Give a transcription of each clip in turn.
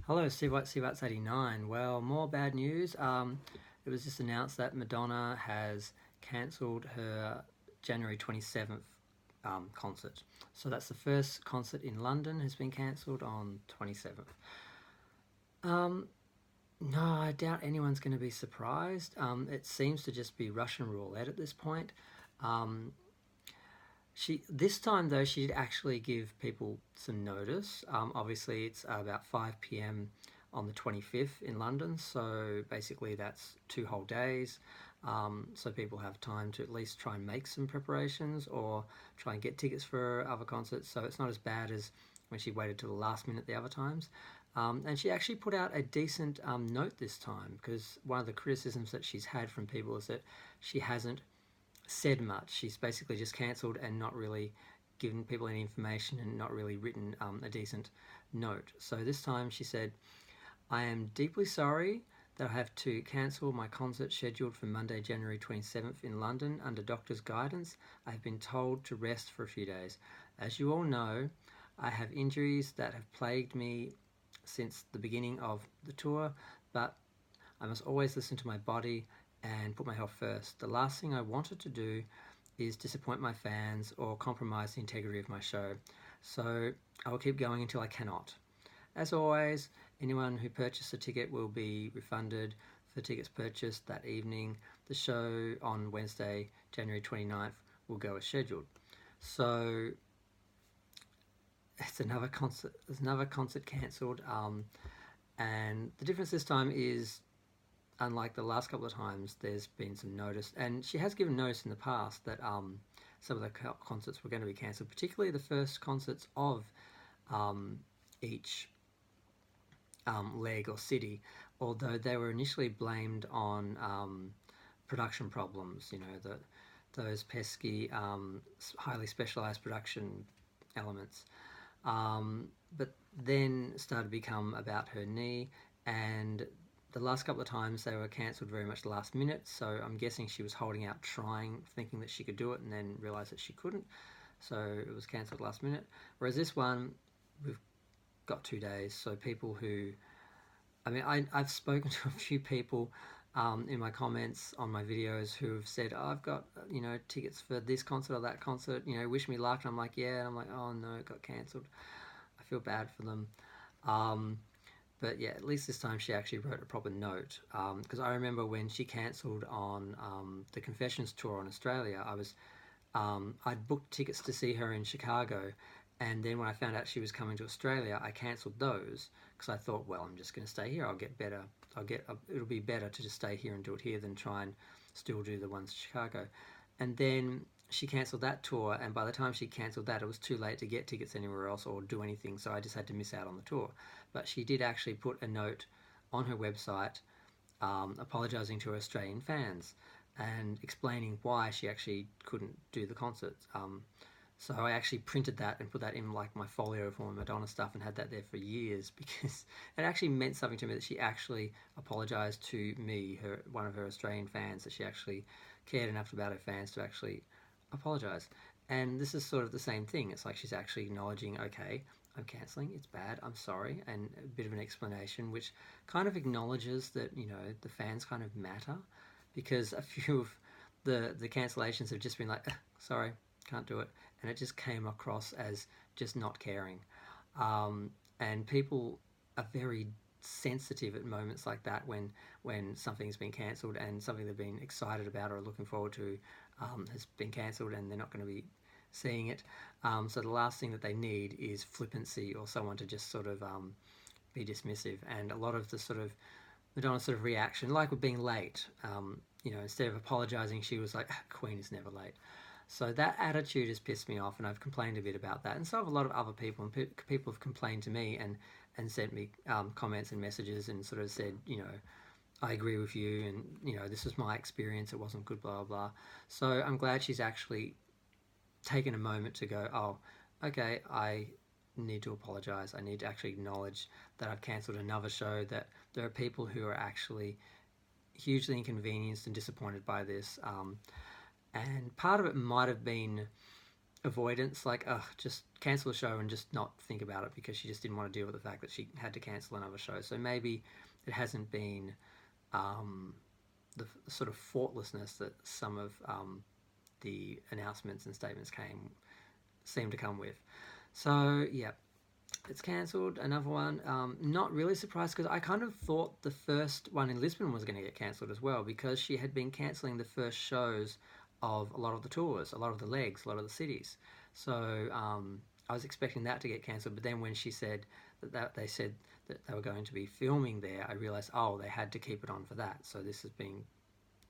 Hello, Steve Watts 89. Well, more bad news. It was just announced that Madonna has cancelled her January 27th concert. So that's the first concert in London has been cancelled on 27th. Um, no, I doubt anyone's going to be surprised. It seems to just be Russian roulette at this point. Um, this time though she did actually give people some notice. Obviously, it's about 5 p.m. on the 25th in London, so basically that's 2 whole days. So people have time to at least try and make some preparations or try and get tickets for other concerts. So it's not as bad as when she waited till the last minute the other times. And she actually put out a decent note this time, because one of the criticisms that she's had from people is that she hasn't said much. She's basically just cancelled and not really given people any information and not really written a decent note. So this time she said, "I am deeply sorry that I have to cancel my concert scheduled for Monday, January 27th in London. Under doctor's guidance, I have been told to rest for a few days. As you all know, I have injuries that have plagued me since the beginning of the tour, but I must always listen to my body and put my health first. The last thing I wanted to do is disappoint my fans or compromise the integrity of my show. So I will keep going until I cannot. As always, anyone who purchased a ticket will be refunded for tickets purchased that evening. The show on Wednesday, January 29th will go as scheduled." So it's another concert. There's another concert cancelled, and the difference this time is, unlike the last couple of times, there's been some notice, and she has given notice in the past that some of the concerts were going to be cancelled, particularly the first concerts of each leg or city, although they were initially blamed on production problems. Those pesky, highly specialised production elements. But then started to become about her knee, and the last couple of times they were cancelled very much last minute, so I'm guessing she was holding out, trying, thinking that she could do it, and then realised that she couldn't, so it was cancelled last minute. Whereas this one, we've got 2 days, so people who, I've spoken to a few people in my comments on my videos who have said, "Oh, I've got tickets for this concert or that concert, wish me luck," and I'm like, yeah, and I'm like, oh no, it got cancelled. I feel bad for them. But yeah, at least this time she actually wrote a proper note, because I remember when she cancelled on the Confessions tour in Australia, I'd booked tickets to see her in Chicago, and then when I found out she was coming to Australia, I cancelled those because I thought, well, I'm just going to stay here. I'll get better. It'll be better to just stay here and do it here than try and still do the ones in Chicago. And then she cancelled that tour, and by the time she cancelled that, it was too late to get tickets anywhere else or do anything, so I just had to miss out on the tour. But she did actually put a note on her website apologising to her Australian fans and explaining why she actually couldn't do the concerts. So I actually printed that and put that in like my folio for my Madonna stuff and had that there for years, because it actually meant something to me that she actually apologised to me, one of her Australian fans, that she actually cared enough about her fans to actually apologise. And this is sort of the same thing. It's like she's actually acknowledging, okay, I'm cancelling, it's bad, I'm sorry, and a bit of an explanation, which kind of acknowledges that, the fans kind of matter, because a few of the cancellations have just been like, sorry, can't do it, and it just came across as just not caring. And people are very sensitive at moments like that, when something's been cancelled and something they've been excited about or looking forward to has been cancelled and they're not going to be seeing it. So the last thing that they need is flippancy or someone to just sort of be dismissive. And a lot of the sort of Madonna sort of reaction, like with being late, instead of apologising, she was like, "Queen is never late." So that attitude has pissed me off, and I've complained a bit about that. And so have a lot of other people, and people have complained to me and sent me comments and messages and sort of said, I agree with you, and this was my experience, it wasn't good, blah, blah, blah. So I'm glad she's actually taken a moment to go, oh, okay, I need to apologise. I need to actually acknowledge that I've cancelled another show, that there are people who are actually hugely inconvenienced and disappointed by this. And part of it might have been avoidance, like, just cancel the show and just not think about it, because she just didn't want to deal with the fact that she had to cancel another show. So maybe it hasn't been the sort of thoughtlessness that some of the announcements and statements seem to come with. So yeah, it's cancelled. Another one, not really surprised, because I kind of thought the first one in Lisbon was going to get cancelled as well, because she had been cancelling the first shows of a lot of the tours, a lot of the legs, a lot of the cities. So I was expecting that to get cancelled, but then when she said they said that they were going to be filming there, I realised, oh, they had to keep it on for that. So this has been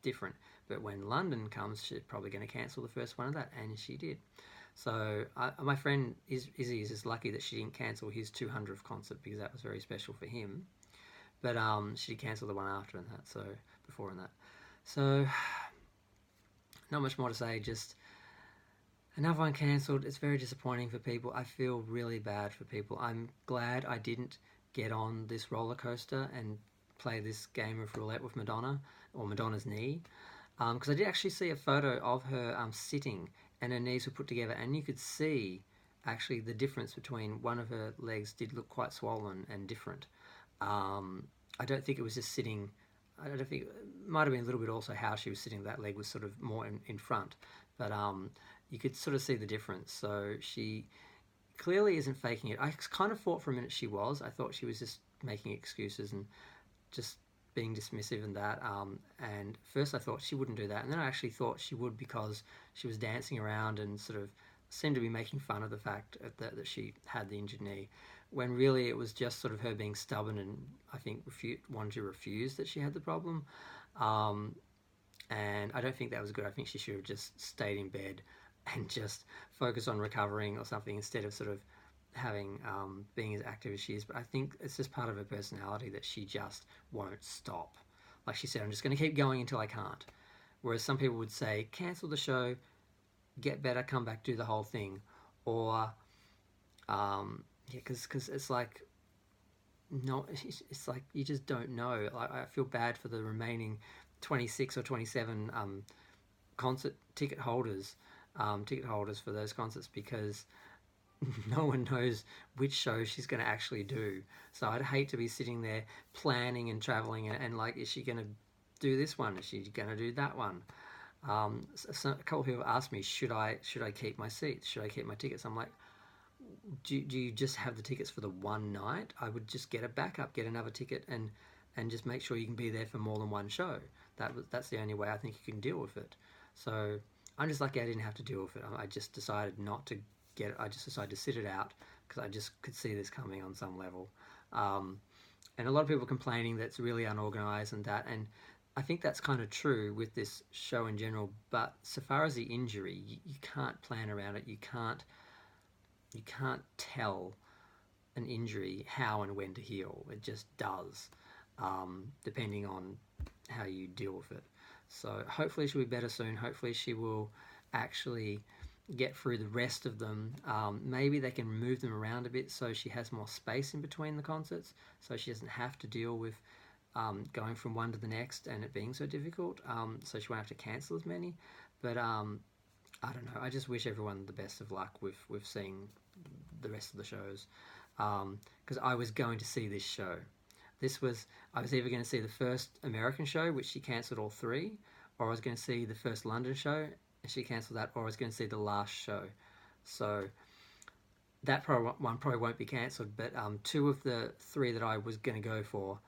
different. But when London comes, she's probably going to cancel the first one of that, and she did. So my friend Izzy is just lucky that she didn't cancel his 200th concert, because that was very special for him. But she cancelled the one after and that, so before and that. So not much more to say. Just another one cancelled. It's very disappointing for people. I feel really bad for people. I'm glad I didn't get on this roller coaster and play this game of roulette with Madonna, or Madonna's knee, because I did actually see a photo of her sitting, and her knees were put together, and you could see actually the difference between one of her legs did look quite swollen and different. I don't think it was just sitting. I don't think it might have been a little bit also how she was sitting. That leg was sort of more in front, but you could sort of see the difference. So she clearly isn't faking it. I kind of thought for a minute she was. I thought she was just making excuses and just being dismissive and that. And first I thought she wouldn't do that, and then I actually thought she would, because she was dancing around and sort of seemed to be making fun of the fact that she had the injured knee, when really it was just sort of her being stubborn and I think wanted to refuse that she had the problem. And I don't think that was good. I think she should have just stayed in bed and just focused on recovering or something, instead of sort of having being as active as she is. But I think it's just part of her personality that she just won't stop. Like she said, I'm just going to keep going until I can't. Whereas some people would say, cancel the show, get better, come back, do the whole thing. Or yeah, because it's like, no, it's like you just don't know. I feel bad for the remaining 26 or 27 concert ticket holders for those concerts, because no one knows which show she's going to actually do. So I'd hate to be sitting there planning and traveling and like, is she going to do this one? Is she going to do that one? So a couple of people asked me, should I keep my seats? Should I keep my tickets? I'm like, do you just have the tickets for the one night? I would just get a backup, get another ticket, and just make sure you can be there for more than one show. That's the only way I think you can deal with it. So I'm just lucky I didn't have to deal with it. I just decided not to get it. I just decided to sit it out, because I just could see this coming on some level. And a lot of people complaining that it's really unorganized and that, and I think that's kind of true with this show in general. But so far as the injury, you can't plan around it. You can't tell an injury how and when to heal. It just does, depending on how you deal with it. So hopefully she'll be better soon. Hopefully she will actually get through the rest of them. Maybe they can move them around a bit so she has more space in between the concerts, so she doesn't have to deal with going from one to the next and it being so difficult. So she won't have to cancel as many. But I don't know. I just wish everyone the best of luck with seeing the rest of the shows, because I was going to see this show. I was either going to see the first American show, which she cancelled all three, or I was going to see the first London show and she cancelled that, or I was going to see the last show. So that one probably won't be cancelled, but two of the three that I was going to go for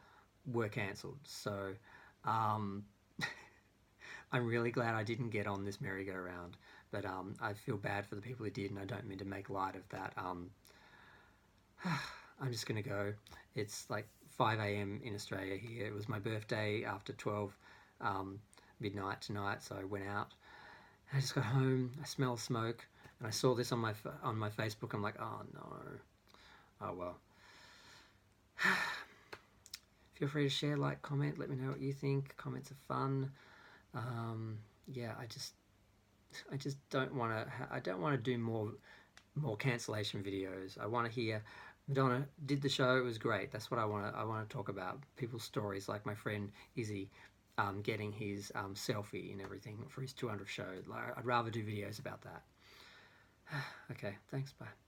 were cancelled. So I'm really glad I didn't get on this merry-go-round, but I feel bad for the people who did, and I don't mean to make light of that. I'm just going to go. It's like 5 a.m. in Australia here. It was my birthday after 12 midnight tonight, so I went out. I just got home. I smelled smoke, and I saw this on my Facebook. I'm like, oh no. Oh well. Feel free to share, like, comment. Let me know what you think. Comments are fun. Yeah, I just don't want to. I don't want to do more cancellation videos. I want to hear Madonna did the show. It was great. That's what I want to talk about. People's stories, like my friend Izzy, getting his selfie and everything for his 200th show. Like, I'd rather do videos about that. Okay, thanks. Bye.